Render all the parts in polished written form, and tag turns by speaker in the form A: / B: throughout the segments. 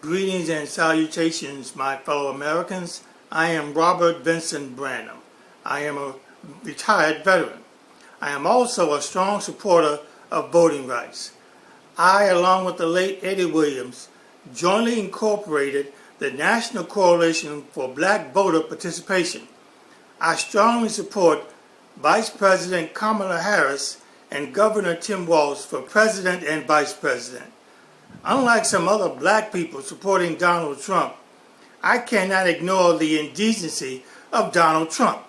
A: Greetings and salutations, my fellow Americans. I am Robert Vincent Brannum. I am a retired veteran. I am also a strong supporter of voting rights. I, along with the late Eddie Williams, jointly incorporated the National Coalition for Black Voter Participation. I strongly support Vice President Kamala Harris and Governor Tim Walz for President and Vice President. Unlike some other black people supporting Donald Trump, I cannot ignore the indecency of Donald Trump.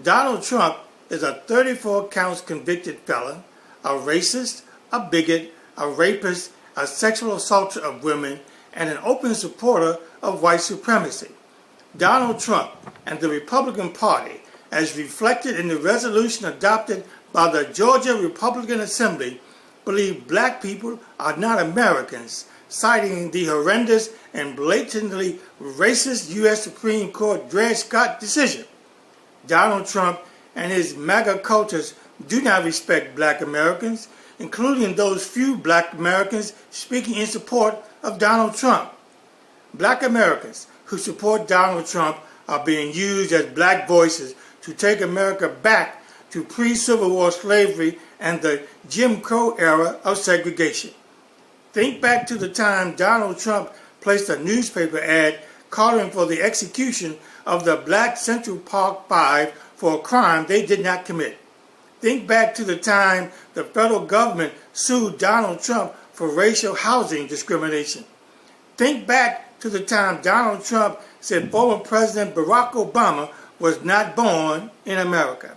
A: Donald Trump is a 34 counts convicted felon, a racist, a bigot, a rapist, a sexual assaulter of women, and an open supporter of white supremacy. Donald Trump and the Republican Party, as reflected in the resolution adopted by the Georgia Republican Assembly, believe black people are not Americans, citing the horrendous and blatantly racist U.S. Supreme Court Dred Scott decision. Donald Trump and his MAGA cultures do not respect black Americans, including those few black Americans speaking in support of Donald Trump. Black Americans who support Donald Trump are being used as black voices to take America back to pre-Civil War slavery and the Jim Crow era of segregation. Think back to the time Donald Trump placed a newspaper ad calling for the execution of the black Central Park Five for a crime they did not commit. Think back to the time the federal government sued Donald Trump for racial housing discrimination. Think back to the time Donald Trump said former President Barack Obama was not born in America.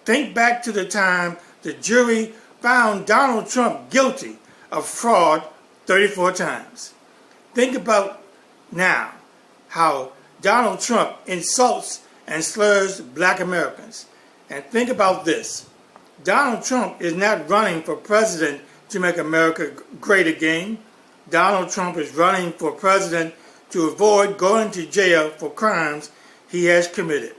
A: Think back to the time the jury found Donald Trump guilty of fraud 34 times. Think about now how Donald Trump insults and slurs black Americans. And think about this. Donald Trump is not running for president to make America great again. Donald Trump is running for president to avoid going to jail for crimes he has committed.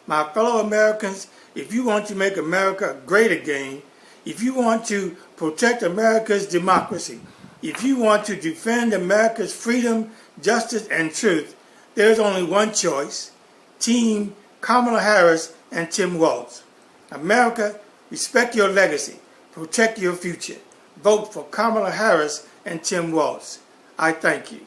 A: My fellow Americans, if you want to make America great again, if you want to protect America's democracy, if you want to defend America's freedom, justice, and truth, there's only one choice: Team Kamala Harris and Tim Walz. America, respect your legacy, protect your future. Vote for Kamala Harris and Tim Walz. I thank you.